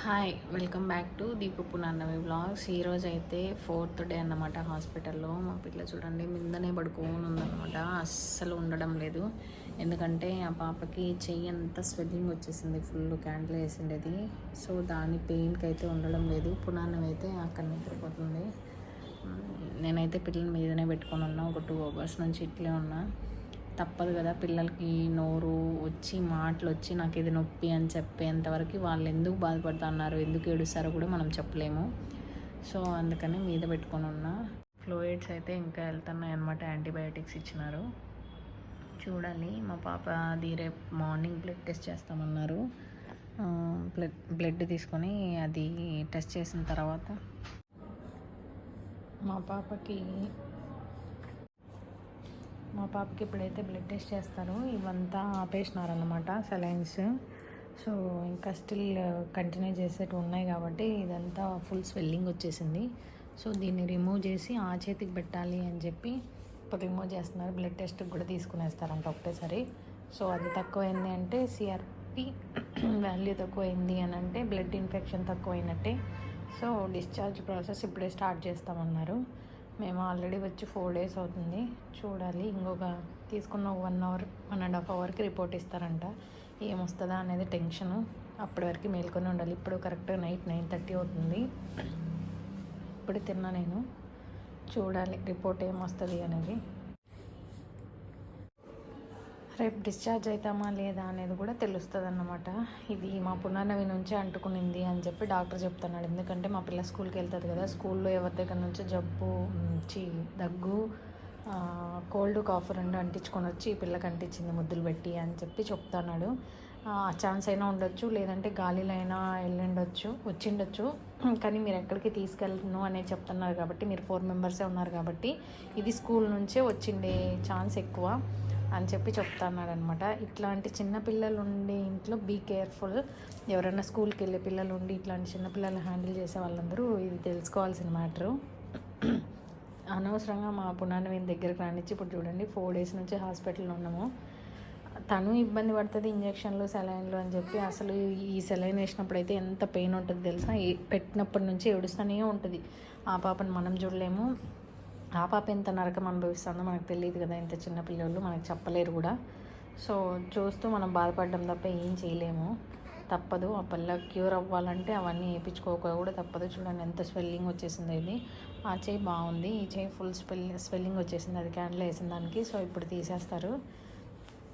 Hi, welcome back to Deepu పునాన్నవి vlogs. ఈరోజు అయితే 4th డే అన్నమాట. హాస్పిటల్లో మా పిల్ల చూడండి మిందనే పడుకొని ఉందన్నమాట. అస్సలు ఉండడం లేదు. ఎందుకంటే ఆ పాపకి చెయ్యి అంతా స్వెల్లింగ్ వచ్చేసింది, ఫుల్ క్యాండిల్ వేసిండేది. సో దాని పెయిన్కి అయితే ఉండడం లేదు. పునాన్నం అయితే అక్కడ నిద్రపోతుంది. నేనైతే పిల్లల మీదనే పెట్టుకొని ఉన్నా. ఒక 2 hours నుంచి ఇట్లే ఉన్నా. తప్పదు కదా, పిల్లలకి నోరు వచ్చి మాటలు వచ్చి నాకు ఇది నొప్పి అని చెప్పేంతవరకు వాళ్ళు ఎందుకు బాధపడుతున్నారు, ఎందుకు ఏడుస్తారో కూడా మనం చెప్పలేము. సో అందుకని మీద పెట్టుకొని ఉన్నా. ఫ్లూయిడ్స్ అయితే ఇంకా వెళ్తున్నాయి అన్నమాట. యాంటీబయాటిక్స్ ఇచ్చినారు. చూడాలి. మా పాప అది రేపు మార్నింగ్ బ్లడ్ టెస్ట్ చేస్తామన్నారు. బ్లడ్ తీసుకొని అది టెస్ట్ చేసిన తర్వాత మా పాపకి ఇప్పుడైతే బ్లడ్ టెస్ట్ చేస్తారు. ఇవంతా ఆపేసినారన్నమాట సెలైన్స్. సో ఇంకా స్టిల్ కంటిన్యూ చేసేట్టు ఉన్నాయి కాబట్టి ఇదంతా ఫుల్ స్వెల్లింగ్ వచ్చేసింది. సో దీన్ని రిమూవ్ చేసి ఆ చేతికి పెట్టాలి అని చెప్పి ఇప్పుడు రిమూవ్ చేస్తున్నారు. బ్లడ్ టెస్ట్కి కూడా తీసుకునేస్తారంట ఒకటేసారి. సో అది తక్కువైంది అంటే సిఆర్పి వాల్యూ తక్కువైంది అని అంటే బ్లడ్ ఇన్ఫెక్షన్ తక్కువైనట్టే. సో డిశ్చార్జ్ ప్రాసెస్ ఇప్పుడే స్టార్ట్ చేస్తామన్నారు. మేము ఆల్రెడీ వచ్చి 4 days అవుతుంది. చూడాలి. ఇంకొక తీసుకున్న 1 hour 1.5 hourకి రిపోర్ట్ ఇస్తారంట. ఏమొస్తుందా అనేది టెన్షను. అప్పటి వరకు మేల్కొని ఉండాలి. ఇప్పుడు కరెక్ట్ నైట్ 9:30 అవుతుంది. ఇప్పుడు తిన్నా నేను. చూడాలి రిపోర్ట్ ఏమొస్తుంది అనేది. రేపు డిశ్చార్జ్ అవుతామా లేదా అనేది కూడా తెలుస్తుంది అన్నమాట. ఇది మా పునర్నవి నుంచే అంటుకునింది అని చెప్పి డాక్టర్ చెప్తున్నాడు. ఎందుకంటే మా పిల్ల స్కూల్కి వెళ్తుంది కదా, స్కూల్లో ఎవరి దగ్గర నుంచి జబ్బు దగ్గు కోల్డ్ కాఫ్ 2 అంటించుకొని వచ్చి ఈ పిల్లకి అంటించింది ముద్దులు పెట్టి అని చెప్పి చెప్తున్నాడు. ఆ ఛాన్స్ అయినా ఉండొచ్చు, లేదంటే గాలిలో అయినా వచ్చిండొచ్చు. కానీ మీరు ఎక్కడికి తీసుకెళ్ళను అనేది చెప్తున్నారు కాబట్టి, మీరు 4 members ఉన్నారు కాబట్టి ఇది స్కూల్ నుంచే వచ్చిండే ఛాన్స్ ఎక్కువ అని చెప్పి చెప్తున్నారనమాట. ఇట్లాంటి చిన్నపిల్లలు ఉండే ఇంట్లో బీ కేర్ఫుల్. ఎవరైనా స్కూల్కి వెళ్ళే పిల్లలు ఉండి ఇట్లాంటి చిన్నపిల్లలు హ్యాండిల్ చేసే వాళ్ళందరూ ఇది తెలుసుకోవాల్సిన మ్యాటరు. అనవసరంగా మా పునాన్నవిని దగ్గరికి రానిచ్చి ఇప్పుడు చూడండి 4 days నుంచి హాస్పిటల్లో ఉన్నాము. తను ఇబ్బంది పడుతుంది, ఇంజక్షన్లు సెలైన్లు అని చెప్పి. అసలు ఈ సెలైన్ వేసినప్పుడు అయితే ఎంత పెయిన్ ఉంటుంది తెలుసా. పెట్టినప్పటి నుంచి ఏడుస్తూనే ఉంటుంది. ఆ పాపను మనం చూడలేము. ఆ పాప ఎంత నరకం అనుభవిస్తుందో మనకు తెలియదు కదా. ఇంత చిన్న పిల్లలు మనకు చెప్పలేరు కూడా. సో చూస్తూ మనం బాధపడడం తప్ప ఏం చేయలేము. తప్పదు. ఆ పిల్ల క్యూర్ అవ్వాలంటే అవన్నీ వేయించుకోక కూడా తప్పదు. చూడండి ఎంత స్వెల్లింగ్ వచ్చేసింది. ఇది ఆ చేయి బాగుంది, ఈ చేయి ఫుల్ స్వెల్లింగ్ వచ్చేసింది. అది క్యాండిల్ వేసిన దానికి. సో ఇప్పుడు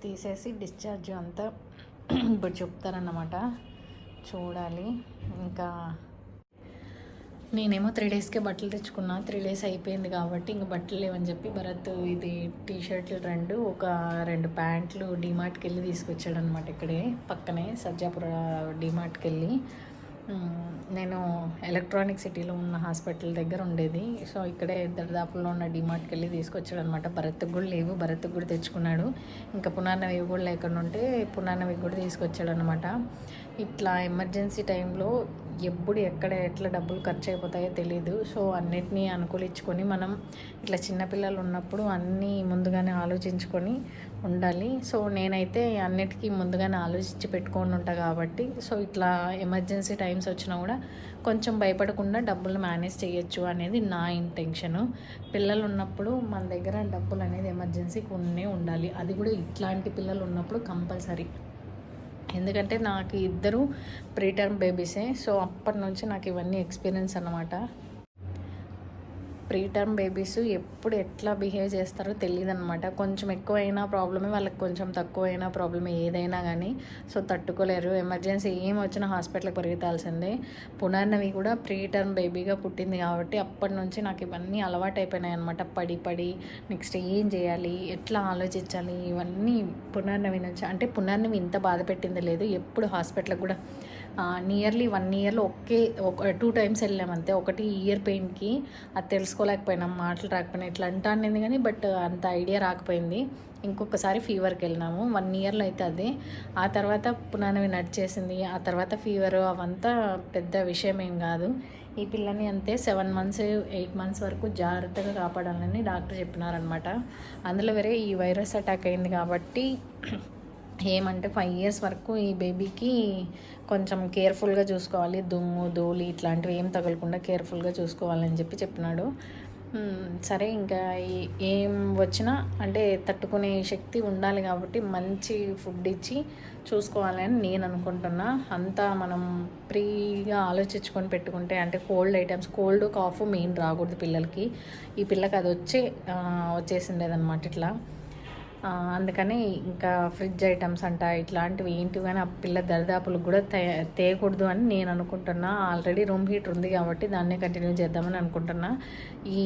తీసేసి డిశ్చార్జ్ అంతా ఇప్పుడు చెప్తారన్నమాట. చూడాలి. ఇంకా నేనేమో 3 daysకే బట్టలు తెచ్చుకున్నా. 3 days అయిపోయింది కాబట్టి ఇంక బట్టలు లేవని చెప్పి భరత్ ఇది టీషర్ట్లు 2, ఒక 2 ప్యాంట్లు డీమార్ట్కి వెళ్ళి తీసుకొచ్చాడు అనమాట. ఇక్కడే పక్కనే సజ్జాపుర డీమార్ట్కి వెళ్ళి. నేను ఎలక్ట్రానిక్ సిటీలో ఉన్న హాస్పిటల్ దగ్గర ఉండేది. సో ఇక్కడే దర్దాపుల్లో ఉన్న డీమార్ట్కి వెళ్ళి తీసుకొచ్చాడు అనమాట. భరత్కి కూడా లేవు, భరత్కి కూడా తెచ్చుకున్నాడు. ఇంకా పునర్నవి కూడా లేకుండా ఉంటే పునర్నవి కూడా తీసుకొచ్చాడు అనమాట. ఇట్లా ఎమర్జెన్సీ టైంలో ఎప్పుడు ఎట్లా డబ్బులు ఖర్చు అయిపోతాయో తెలీదు. సో అన్నిటినీ అనుకూలించుకొని మనం ఇట్లా చిన్నపిల్లలు ఉన్నప్పుడు అన్నీ ముందుగానే ఆలోచించుకొని ఉండాలి. సో నేనైతే అన్నిటికీ ముందుగానే ఆలోచించి పెట్టుకొని ఉంటా కాబట్టి సో ఇట్లా ఎమర్జెన్సీ టైమ్స్ వచ్చినా కూడా కొంచెం భయపడకుండా డబ్బులు మేనేజ్ చేయొచ్చు అనేది నా ఇంటెన్షను. పిల్లలు ఉన్నప్పుడు మన దగ్గర డబ్బులు అనేది ఎమర్జెన్సీకి ఉండాలి. అది కూడా ఇట్లాంటి పిల్లలు ఉన్నప్పుడు కంపల్సరీ. ఎందుకంటే నాకు 2 ప్రీటర్మ్ బేబీసే. సో అప్పటి నుంచి నాకు ఇవన్నీ ఎక్స్పీరియన్స్ అన్నమాట. ప్రీటర్మ్ బేబీస్ ఎప్పుడు ఎట్లా బిహేవ్ చేస్తారో తెలియదు అనమాట. కొంచెం ఎక్కువైనా ప్రాబ్లమే, వాళ్ళకి కొంచెం తక్కువైనా ప్రాబ్లమే, ఏదైనా కానీ. సో తట్టుకోలేరు. ఎమర్జెన్సీ ఏం వచ్చినా హాస్పిటల్కి పరిగెత్తాల్సిందే. పునర్నవి కూడా ప్రీటర్మ్ బేబీగా పుట్టింది కాబట్టి అప్పటి నుంచి నాకు ఇవన్నీ అలవాటు అయిపోయినాయి అనమాట. పడి నెక్స్ట్ ఏం చేయాలి, ఎట్లా ఆలోచించాలి, ఇవన్నీ పునర్నవి నుంచి. అంటే పునర్నవి ఇంత బాధ పెట్టింది లేదు. ఎప్పుడు హాస్పిటల్కి కూడా నియర్లీ 1 yearలో 2 times వెళ్ళామంతే. ఒకటి ఇయర్ పెయిన్కి, అది తెలుసుకోలేకపోయినాం, మాటలు రాకపోయినా ఇట్లా అంటానేది కానీ బట్ అంత ఐడియా రాకపోయింది. ఇంకొకసారి ఫీవర్కి వెళ్ళినాము 1 yearలో అయితే అదే. ఆ తర్వాత పునర్నవి నడిచేసింది. ఆ తర్వాత ఫీవర్ అవంతా పెద్ద విషయం ఏం కాదు. ఈ పిల్లని అంతే 7 months 8 months వరకు జాగ్రత్తగా కాపాడాలని డాక్టర్ చెప్పినారనమాట. అందులో వేరే ఈ వైరస్ అటాక్ అయింది కాబట్టి ఏమంటే 5 years వరకు ఈ బేబీకి కొంచెం కేర్ఫుల్గా చూసుకోవాలి, దుమ్ము ధూళి ఇట్లాంటివి ఏం తగలకుండా కేర్ఫుల్గా చూసుకోవాలని చెప్పినాడు. సరే ఇంకా ఏం వచ్చినా అంటే తట్టుకునే శక్తి ఉండాలి కాబట్టి మంచి ఫుడ్ ఇచ్చి చూసుకోవాలని నేను అనుకుంటున్నా. అంతా మనం ఫ్రీగా ఆలోచించుకొని పెట్టుకుంటే అంటే కోల్డ్ ఐటమ్స్, కోల్డ్ కాఫ్ మెయిన్ రాకూడదు పిల్లలకి. ఈ పిల్లకి అది వచ్చేసిండేదన్నమాట ఇట్లా. అందుకని ఇంకా ఫ్రిడ్జ్ ఐటమ్స్ అంట ఇట్లాంటివి ఏంటివి కానీ ఆ పిల్ల దరిదాపులకు కూడా తేయకూడదు అని నేను అనుకుంటున్నా. ఆల్రెడీ రూమ్ హీటర్ ఉంది కాబట్టి దాన్నే కంటిన్యూ చేద్దామని అనుకుంటున్నా. ఈ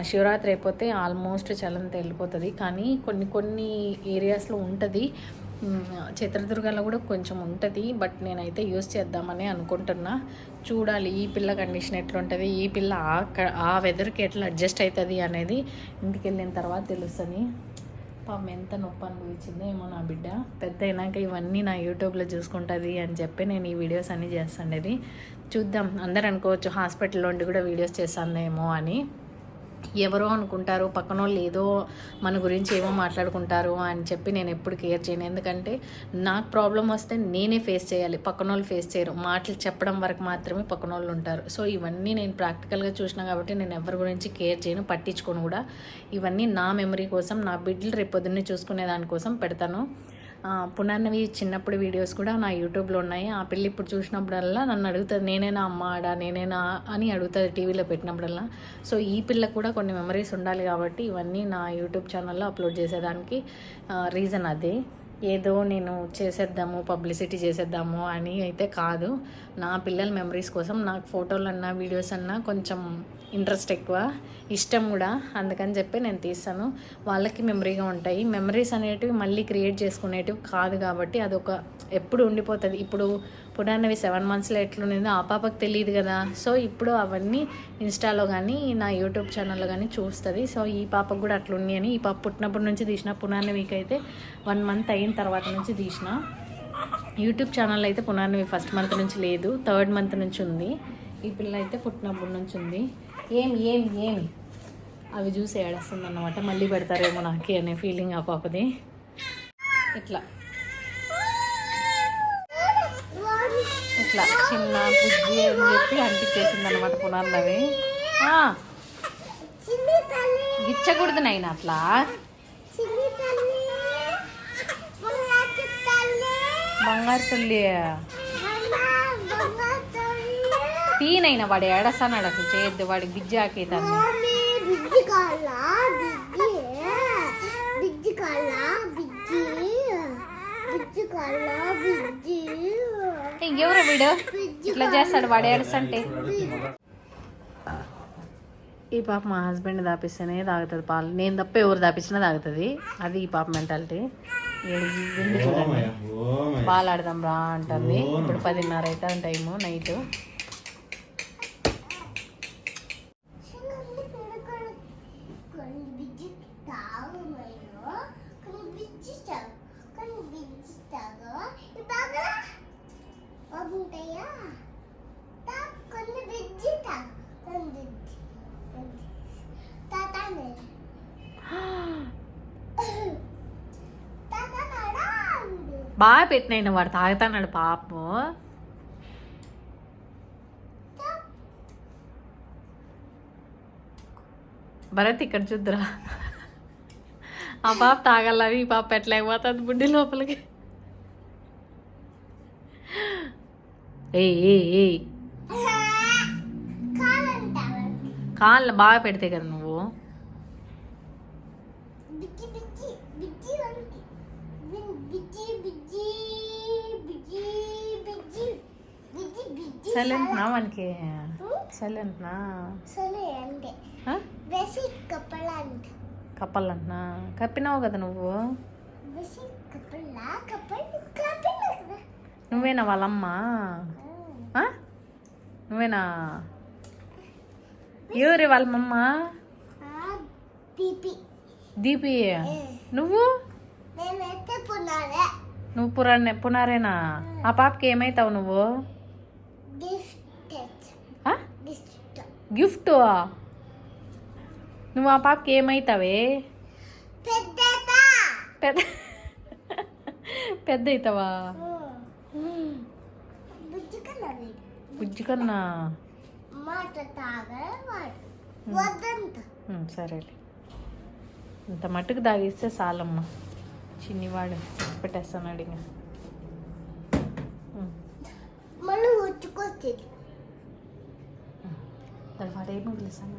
శివరాత్రి అయిపోతే ఆల్మోస్ట్ చలంతా వెళ్ళిపోతుంది, కానీ కొన్ని ఏరియాస్లో ఉంటుంది, చిత్రదుర్గలో కూడా కొంచెం ఉంటుంది. బట్ నేనైతే యూస్ చేద్దామని అనుకుంటున్నా. చూడాలి ఈ పిల్ల కండిషన్ ఎట్లుంటుంది, ఈ పిల్ల ఆ వెదర్కి ఎట్లా అడ్జస్ట్ అవుతుంది అనేది ఇంటికి వెళ్ళిన తర్వాత తెలుస్తుంది. పాపం ఎంత నొప్పి అనుభవించిందో ఏమో నా బిడ్డ. పెద్ద అయినాక ఇవన్నీ నా యూట్యూబ్లో చూసుకుంటుంది అని చెప్పి నేను ఈ వీడియోస్ అన్నీ చేస్తుండేది. చూద్దాం, అందరు అనుకోవచ్చు హాస్పిటల్లో ఉండి కూడా వీడియోస్ చేస్తానేమో అని. ఎవరో అనుకుంటారు, పక్కన వాళ్ళు ఏదో మన గురించి ఏమో మాట్లాడుకుంటారు అని చెప్పి నేను ఎప్పుడు కేర్ చేయను. ఎందుకంటే నాకు ప్రాబ్లం వస్తే నేనే ఫేస్ చేయాలి, పక్కన వాళ్ళు ఫేస్ చేయరు. మాటలు చెప్పడం వరకు మాత్రమే పక్కన వాళ్ళు ఉంటారు. సో ఇవన్నీ నేను ప్రాక్టికల్గా చూసినా కాబట్టి నేను ఎవరి గురించి కేర్ చేయను, పట్టించుకోను కూడా. ఇవన్నీ నా మెమరీ కోసం, నా బిడ్డలు రేపొద్దున్నే చూసుకునే దానికోసం పెడతాను. పునర్నవి చిన్నప్పుడు వీడియోస్ కూడా నా యూట్యూబ్లో ఉన్నాయి. ఆ పిల్ల ఇప్పుడు చూసినప్పుడల్లా నన్ను అడుగుతుంది, నేనేనా అమ్మ ఆడా, నేనేనా అని అడుగుతుంది టీవీలో పెట్టినప్పుడల్లా. సో ఈ పిల్లకు కూడా కొన్ని మెమరీస్ ఉండాలి కాబట్టి ఇవన్నీ నా యూట్యూబ్ ఛానల్లో అప్లోడ్ చేసేదానికి రీజన్ అదే. ఏదో నేను చేసేద్దాము, పబ్లిసిటీ చేసేద్దాము అని అయితే కాదు. నా పిల్లల మెమరీస్ కోసం నాకు ఫోటోలు అన్నా వీడియోస్ అన్నా కొంచెం ఇంట్రెస్ట్ ఎక్కువ, ఇష్టం కూడా. అందుకని చెప్పి నేను తీస్తాను, వాళ్ళకి మెమరీగా ఉంటాయి. మెమరీస్ అనేటివి మళ్ళీ క్రియేట్ చేసుకునేటివి కాదు కాబట్టి అదొక ఎప్పుడు ఉండిపోతుంది. ఇప్పుడు పునర్నవి 7 monthsలో ఎట్లుండిందో ఆ పాపకు తెలియదు కదా. సో ఇప్పుడు అవన్నీ ఇన్స్టాలో కానీ నా యూట్యూబ్ ఛానల్లో కానీ చూస్తుంది. సో ఈ పాపకు కూడా అట్లుంది అని, ఈ పాప పుట్టినప్పటి నుంచి తీసిన, పునర్నవికి అయితే 1 month అయిన తర్వాత నుంచి తీసిన. యూట్యూబ్ ఛానల్ అయితే పునర్నవి 1st month నుంచి లేదు, 3rd month నుంచి ఉంది. ఈ పిల్ల అయితే పుట్టినప్పటి నుంచి ఉంది. ఏమి అవి చూసి ఏడేస్తుంది అన్నమాట. మళ్ళీ పెడతారేమో నాకే అనే ఫీలింగ్ ఆ పాపది. ఇట్లా చిన్న బుజ్జి అని చెప్పి అంటించేసింది అనమాట పునర్నవి. గిచ్చకూడదు నైనా అట్లా. బంగారు తల్లి తీనైనా వాడు ఏడస్తానాడు, అసలు చేయొద్దు, వాడికి బిజ్జి ఆకేతాన్ని. ఇంకెవరు వీడు ఇట్లా చేస్తాడు, వాడు ఏడుస్తుంటే. ఈ పాప మా హస్బెండ్ దాపిస్తేనే తాగుతుంది పాలు, నేను తప్ప ఎవరు దాపించినా తాగుతుంది. అది ఈ పాప మెంటాలిటీ. చూడండి, పాలు ఆడదాం రా అంటుంది. ఇప్పుడు 10:30 అవుతుంది టైము, నైట్. బాగా పెట్టినాయి, వాడు తాగుతాడు పాపం. భరత్ ఇక్కడ చూద్దురా, ఆ పాప తాగలని ఈ పాప పెట్టలేకపోతుంది బుడ్డి లోపలికి. ఏ కాళ్ళు బాగా పెడితే కదా నువ్వు. సైలెంట్నా మనకి, సైలెంట్నా కప్పాలంటున్నా. కప్పినావు కదా నువ్వు. నువ్వేనా వాళ్ళమ్మ? నువ్వేనా? ఎవరి వాళ్ళమ్మ? దీపి. నువ్వు పునారేనా? ఆ పాపకి ఏమైతావు నువ్వు? గిఫ్ట్. నువ్వు ఆ పాపకి ఏమైతావే? పెద్ద అవుతావా? బుజ్జి కన్నా సరేలే, ఇంత మట్టుకు తాగిస్తే చాలమ్మ. చిన్నివాడు పెట్టేస్తాను ఇంకా. తర్వాత ఏమో పిలుస్తాను.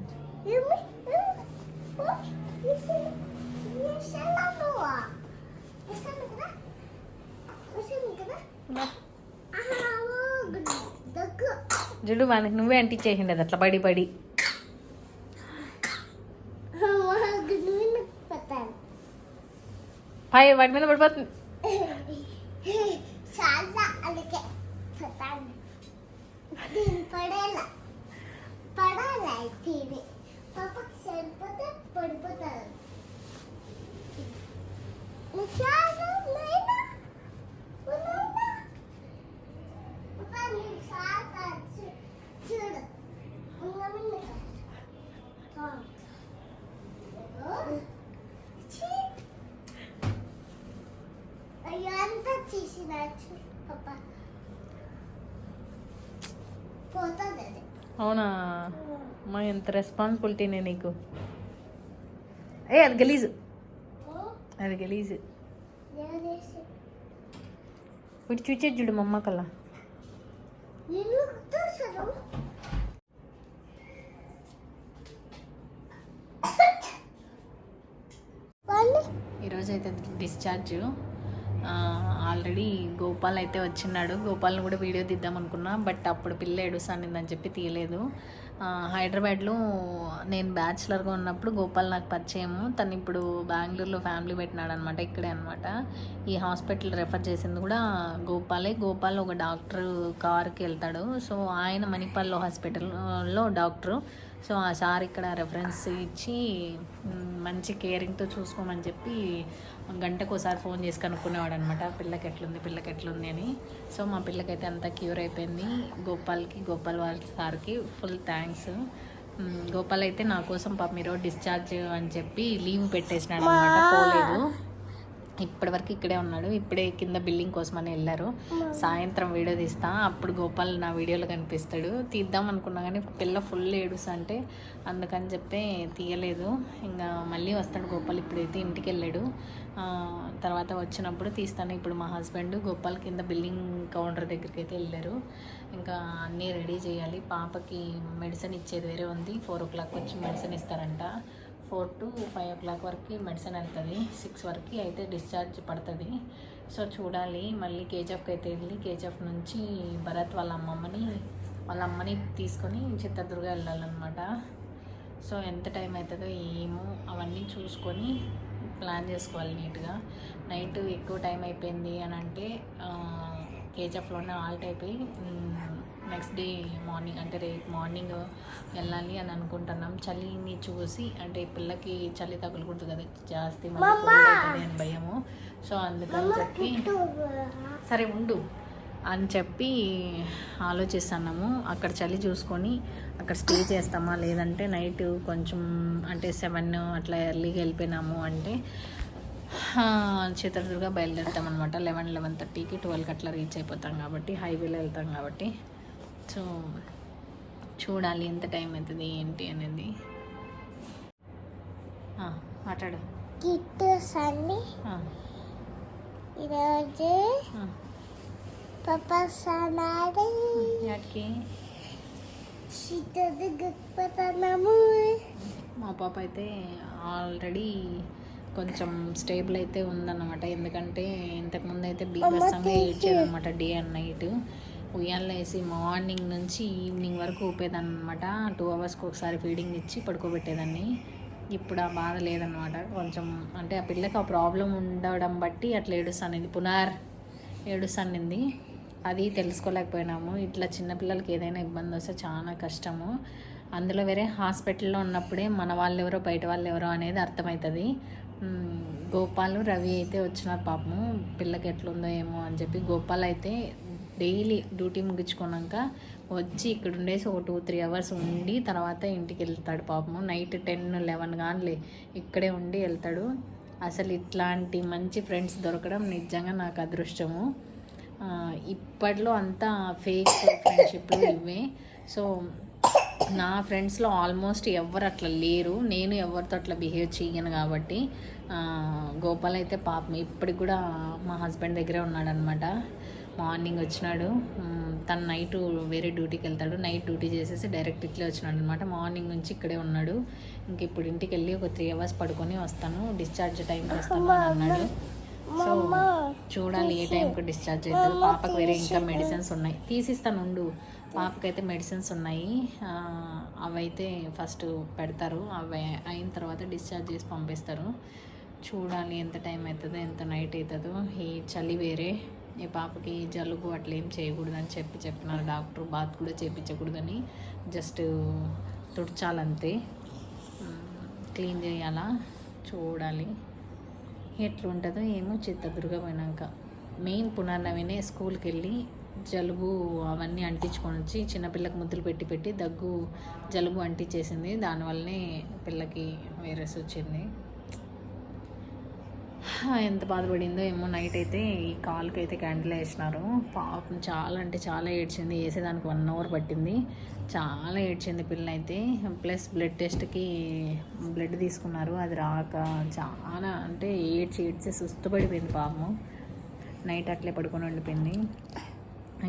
జుడు వానికి నువ్వే అంటించేసింది అది అట్లా పడి పడి. పై వాటి మీద పడిపోతుంది. అవునా అమ్మా, ఎంత రెస్పాన్సిబిలిటీనే నీకు. అది గలీజు, అది గలీజు. వీటి చూచే చూడు మా అమ్మ కల్లా. ఈరోజు అయితే డిశ్చార్జ్. ఆల్రెడీ గోపాల్ అయితే వచ్చినాడు. గోపాల్ని కూడా వీడియో తీద్దాం అనుకున్నా, బట్ అప్పుడు పిల్ల ఏడుస్తానిందని చెప్పి తీయలేదు. హైదరాబాద్లో నేను బ్యాచిలర్గా ఉన్నప్పుడు గోపాల్ నాకు పరిచయము. తను ఇప్పుడు బెంగళూరులో ఫ్యామిలీ పెట్టినాడు అనమాట, ఇక్కడే అనమాట. ఈ హాస్పిటల్ రెఫర్ చేసింది కూడా గోపాలే. గోపాల్ ఒక డాక్టర్ కార్కి వెళ్తాడు. సో ఆయన మణిపాల్లో హాస్పిటల్లో డాక్టరు. సో ఆ సార్ ఇక్కడ రెఫరెన్స్ ఇచ్చి మంచి కేరింగ్తో చూసుకోమని చెప్పి గంటకు ఒకసారి ఫోన్ చేసి కనుక్కునేవాడు అనమాట, పిల్లకి ఎట్లుంది అని. సో మా పిల్లకైతే అంతా క్యూర్ అయిపోయింది. గోపాల్ వారి సార్కి ఫుల్ థ్యాంక్స్. గోపాల్ అయితే నా కోసం పాపం ఈరోజు డిశ్చార్జ్ అని చెప్పి లీవ్ పెట్టేసినాడు అనమాట, పోలేదు. ఇప్పటివరకు ఇక్కడే ఉన్నాడు. ఇప్పుడే కింద బిల్డింగ్ కోసమని వెళ్ళారు. సాయంత్రం వీడియో తీస్తా, అప్పుడు గోపాల్ నా వీడియోలో కనిపిస్తాడు. తీద్దాం అనుకున్నా కానీ పిల్ల ఫుల్ ఏడుస్ అంటే అందుకని చెప్పి తీయలేదు. ఇంకా మళ్ళీ వస్తాడు గోపాల్. ఇప్పుడైతే ఇంటికి వెళ్ళాడు, తర్వాత వచ్చినప్పుడు తీస్తాను. ఇప్పుడు మా హస్బెండ్ గోపాల్ కింద బిల్డింగ్ కౌంటర్ దగ్గరికి అయితే వెళ్ళారు. ఇంకా అన్నీ రెడీ చేయాలి. పాపకి మెడిసిన్ ఇచ్చేది వేరే ఉంది. 4 o'clock వచ్చి మెడిసిన్ ఇస్తారంట. 4 to 5 o'clock వరకు మెడిసిన్ వెళ్తుంది. 6 వరకు అయితే డిశ్చార్జ్ పడుతుంది. సో చూడాలి. మళ్ళీ కేజీఎఫ్కి అయితే వెళ్ళి కేజీఎఫ్ నుంచి భరత్ వాళ్ళ అమ్మని తీసుకొని చిత్రదుర్గ వెళ్ళాలన్నమాట. సో ఎంత టైం అవుతుందో ఏమో అవన్నీ చూసుకొని ప్లాన్ చేసుకోవాలి నీట్గా. నైట్ ఎక్కువ టైం అయిపోయింది అని అంటే కేజీఎఫ్లోనే ఆల్ట్ అయిపోయి నెక్స్ట్ డే మార్నింగ్ అంటే రేపు మార్నింగ్ వెళ్ళాలి అని అనుకుంటున్నాం. చలిని చూసి అంటే పిల్లకి చలి తగులుకుంటుంది కదా జాస్తి, అని భయము. సో అందుకని చెప్పి సరే ఉండు అని చెప్పి ఆలోచిస్తున్నాము. అక్కడ చలి చూసుకొని అక్కడ స్టే చేస్తామా, లేదంటే నైట్ కొంచెం అంటే 7 అట్లా ఎర్లీగా వెళ్ళిపోయినాము అంటే చిత్రదుర్గ బయలుదేరుతాం అనమాట. 11:30కి 12కి అట్లా రీచ్ అయిపోతాం కాబట్టి, హైవేలో వెళ్తాం కాబట్టి. సో చూడాలి ఎంత టైం అవుతుంది ఏంటి అనేది. మాట్లాడు. ఈరోజు మా పాప అయితే ఆల్రెడీ కొంచెం స్టేబుల్ అయితే ఉందన్నమాట. ఎందుకంటే ఇంతకుముందు అయితే బీభత్సంగా ఏడ్చేదన్నమాట డే అండ్ నైట్. ఉయ్యాల్లో వేసి మార్నింగ్ నుంచి ఈవినింగ్ వరకు ఊపేదాన్ని అనమాట. 2 hours-కి ఒకసారి ఫీడింగ్ ఇచ్చి పడుకోబెట్టేదాన్ని. ఇప్పుడు ఆ బాధ లేదనమాట. కొంచెం అంటే ఆ పిల్లకి ఆ ప్రాబ్లం ఉండడం బట్టి అట్లా ఏడుస్తానింది. అది తెలుసుకోలేకపోయినాము. ఇట్లా చిన్నపిల్లలకి ఏదైనా ఇబ్బంది వస్తే చాలా కష్టము. అందులో వేరే హాస్పిటల్లో ఉన్నప్పుడే మన వాళ్ళు ఎవరో బయట వాళ్ళు ఎవరో అనేది అర్థమవుతుంది. గోపాల్ రవి అయితే వచ్చినారు పాపము, పిల్లకి ఎట్లుందో ఏమో అని చెప్పి. గోపాల్ అయితే డైలీ డ్యూటీ ముగించుకున్నాక వచ్చి ఇక్కడ ఉండేసి ఒక 2-3 hours ఉండి తర్వాత ఇంటికి వెళ్తాడు పాపము. నైట్ 10-11 కానీ ఇక్కడే ఉండి వెళ్తాడు. అసలు ఇట్లాంటి మంచి ఫ్రెండ్స్ దొరకడం నిజంగా నాకు అదృష్టము. ఇప్పట్లో అంతా ఫేక్ ఫ్రెండ్షిప్లు ఇవే. సో నా ఫ్రెండ్స్లో ఆల్మోస్ట్ ఎవరు అట్లా లేరు, నేను ఎవరితో అట్లా బిహేవ్ చేయను కాబట్టి. గోపాల్ అయితే పాపం ఇప్పటికి కూడా మా హస్బెండ్ దగ్గరే ఉన్నాడనమాట. మార్నింగ్ వచ్చినాడు, తను నైట్ వేరే డ్యూటీకి వెళ్తాడు, నైట్ డ్యూటీ చేసేసి డైరెక్ట్ ఇట్లే వచ్చినాడు అనమాట. మార్నింగ్ నుంచి ఇక్కడే ఉన్నాడు. ఇంక ఇప్పుడు ఇంటికి వెళ్ళి ఒక 3 hours పడుకొని వస్తాను, డిశ్చార్జ్ టైంకి వస్తాను అని అన్నాడు. సో చూడాలి ఏ టైంకి డిశ్చార్జ్ అవుతాడు. పాపకు వేరే ఇంకా మెడిసిన్స్ ఉన్నాయి, తీసిస్తాను ఉండు. పాపకైతే మెడిసిన్స్ ఉన్నాయి, అవైతే ఫస్ట్ పెడతారు, అవి అయిన తర్వాత డిశ్చార్జ్ చేసి పంపిస్తారు. చూడాలి ఎంత టైం అవుతుందో, ఎంత నైట్ అవుతుందో. ఈ చలి వేరే, ఈ పాపకి జలుబు అట్లా ఏం చేయకూడదని చెప్పినారు డాక్టర్. బాత్ కూడా చేయించకూడదని, జస్ట్ తుడ్చాలంతే, క్లీన్ చేయాలా. చూడాలి ఎట్లుంటుందో ఏమో. చిత్తదుర్గ పోయినాక మెయిన్ పునర్నవినే స్కూల్కి వెళ్ళి జలుబు అవన్నీ అంటించుకొని వచ్చి చిన్నపిల్లకి ముద్దులు పెట్టి దగ్గు జలుబు అంటించేసింది. దానివల్లనే పిల్లకి వైరస్ వచ్చింది. ఎంత బాధపడిందో ఏమో. నైట్ అయితే ఈ కాలుకి అయితే క్యాండిల్ వేసినారు. పాపం చాలా అంటే చాలా ఏడ్చింది, వేసేదానికి 1 hour పట్టింది. చాలా ఏడ్చింది పిల్ల అయితే. ప్లస్ బ్లడ్ టెస్ట్కి బ్లడ్ తీసుకున్నారు, అది రాక చాలా అంటే ఏడ్చి సుస్తుపడిపోయింది పాపము. నైట్ అట్లే పడుకొని ఉండిపోయింది.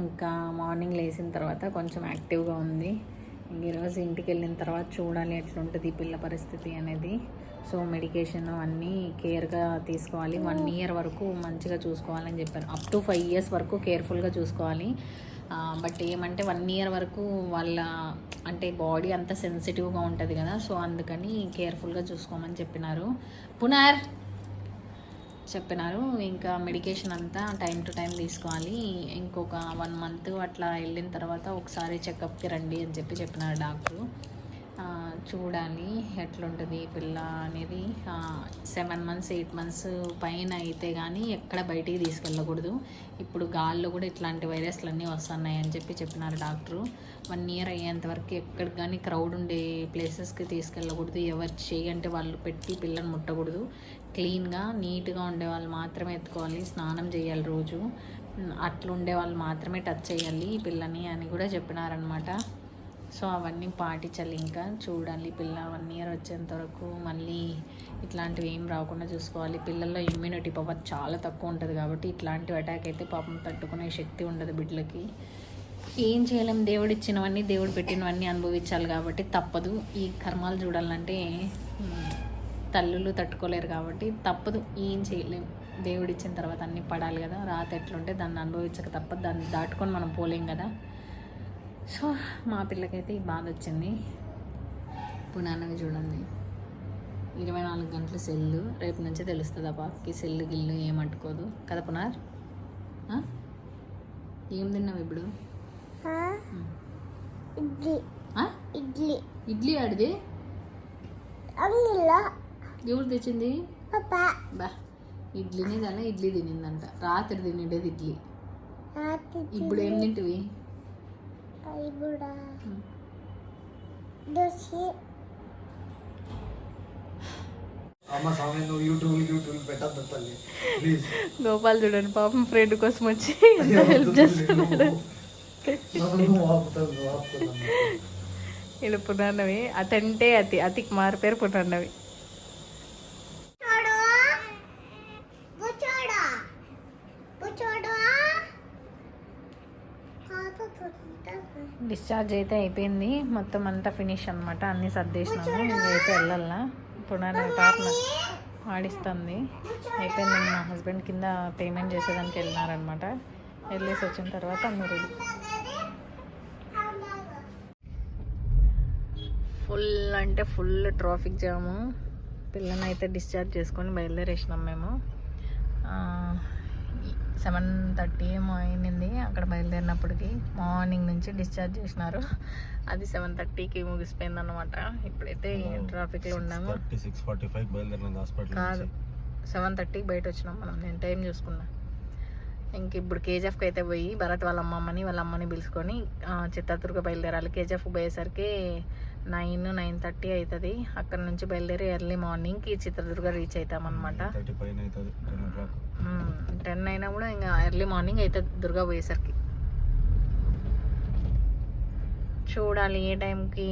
ఇంకా మార్నింగ్ లేచిన తర్వాత కొంచెం యాక్టివ్గా ఉంది. ఈరోజు ఇంటికి వెళ్ళిన తర్వాత చూడాలి ఎట్లుంటుంది పిల్ల పరిస్థితి అనేది. సో మెడికేషన్ అన్నీ కేర్గా తీసుకోవాలి. 1 year వరకు మంచిగా చూసుకోవాలని చెప్పారు. అప్ టు 5 years వరకు కేర్ఫుల్గా చూసుకోవాలి. బట్ ఏమంటే 1 year వరకు వాళ్ళ అంటే బాడీ అంతా సెన్సిటివ్గా ఉంటుంది కదా, సో అందుకని కేర్ఫుల్గా చూసుకోమని చెప్పినారు. ఇంకా మెడికేషన్ అంతా టైం టు టైం తీసుకోవాలి. ఇంకొక 1 month అట్లా వెళ్ళిన తర్వాత ఒకసారి చెకప్కి రండి అని చెప్పినారు డాక్టరు. చూడాలి ఎట్లుంటుంది పిల్ల అనేది. 7 months 8 months పైన అయితే కానీ ఎక్కడ బయటికి తీసుకెళ్ళకూడదు. ఇప్పుడు గాల్లో కూడా ఇట్లాంటి వైరస్లు అన్నీ వస్తున్నాయి అని చెప్పినారు డాక్టరు. 1 year అయ్యేంత వరకు ఎక్కడికి కానీ క్రౌడ్ ఉండే ప్లేసెస్కి తీసుకెళ్ళకూడదు. ఎవరు చేయంటే వాళ్ళు పెట్టి పిల్లని ముట్టకూడదు. క్లీన్గా నీట్గా ఉండే వాళ్ళు మాత్రమే ఎత్తుకోవాలి. స్నానం చేయాలి రోజు. అట్లుండే వాళ్ళు మాత్రమే టచ్ చేయాలి పిల్లని అని కూడా చెప్పినారనమాట. సో అవన్నీ పాటించాలి. ఇంకా చూడాలి పిల్ల 1 year వచ్చేంత వరకు మళ్ళీ ఇట్లాంటివి ఏం రాకుండా చూసుకోవాలి. పిల్లల్లో ఇమ్యూనిటీ పవర్ చాలా తక్కువ ఉంటుంది కాబట్టి ఇట్లాంటివి అటాక్ అయితే పాపం తట్టుకునే శక్తి ఉండదు బిడ్డలకి. ఏం చేయలేం, దేవుడు ఇచ్చినవన్నీ దేవుడు పెట్టినవన్నీ అనుభవించాలి కాబట్టి తప్పదు. ఈ కర్మాలు చూడాలంటే తల్లులు తట్టుకోలేరు కాబట్టి తప్పదు, ఏం చేయలేం. దేవుడు ఇచ్చిన తర్వాత అన్నీ పడాలి కదా. రాత ఎట్లుంటే దాన్ని అనుభవించక తప్పదు, దాన్ని దాటుకొని మనం పోలేం కదా. సో మా పిల్లకైతే ఈ బాధ వచ్చింది. పునాన్నవి చూడండి, 24 గంటల సెల్లు. రేపు నుంచే తెలుస్తుంది ఆ పాపకి సెల్లు గిల్లు ఏమంటుకోదు కదా. పునార్ ఏం తిన్నావు ఇప్పుడు? ఇడ్లీ ఆడిది ఎవరు తెచ్చింది? బా ఇడ్లీని దాని ఇడ్లీ తినిందంట. రాత్రి తినేది ఇడ్లీ. ఇప్పుడు ఏం తింటివి? గోపాల్ చూడండి పాపం ఫ్రెండ్ కోసం వచ్చి హెల్ప్ చేస్తున్నాడు. ఇలా పునర్నవి అతంటే అతికి మారిపోయారు పునర్నవి. డిశ్చార్జ్ అయితే అయిపోయింది, మొత్తం అంతా ఫినిష్ అనమాట. అన్నీ సర్దేసినాము, ఇంకైతే వెళ్ళాలా. పునర్నవి పాపను ఆడిస్తుంది. అయిపోయింది. మా హస్బెండ్ కింద పేమెంట్ చేసేదానికి వెళ్ళినారనమాట. వెళ్ళేసి వచ్చిన తర్వాత అన్నీ రెడీ. ఫుల్ అంటే ఫుల్ ట్రాఫిక్ జాము. పిల్లని అయితే డిశ్చార్జ్ చేసుకొని బయలుదేరేసినాం మేము. 7:30 ఏమో అయింది అక్కడ బయలుదేరినప్పటికి. మార్నింగ్ నుంచి డిశ్చార్జ్ చేసినారు, అది 7:30కి ముగిసిపోయింది అనమాట. ఇప్పుడైతే ట్రాఫిక్లో ఉన్నాము. కాదు 7:30కి బయట వచ్చినాం మనం. నేను టైం చూసుకున్నా. ఇంక ఇప్పుడు కేజీఎఫ్కి అయితే పోయి భరత్ వాళ్ళ అమ్మని పిలుచుకొని చిత్తూరుగా బయలుదేరాలి. కేజీఎఫ్ పోయేసరికి 9-9:30 అవుతుంది. అక్కడ నుంచి బయలుదేరి ఎర్లీ మార్నింగ్కి చిత్రదుర్గ రీచ్ అవుతాం అనమాట. 10 అయినా కూడా ఇంకా ఎర్లీ మార్నింగ్ అవుతుంది దుర్గా పోయేసరికి. చూడాలి ఏ టైంకి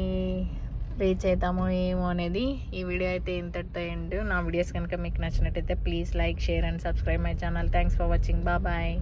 రీచ్ అవుతామో ఏమో అనేది. ఈ వీడియో అయితే ఇంతటితో ఎండ్. నా వీడియోస్ కనుక మీకు నచ్చినట్టయితే please like, share and subscribe my channel. Thanks for watching. Bye.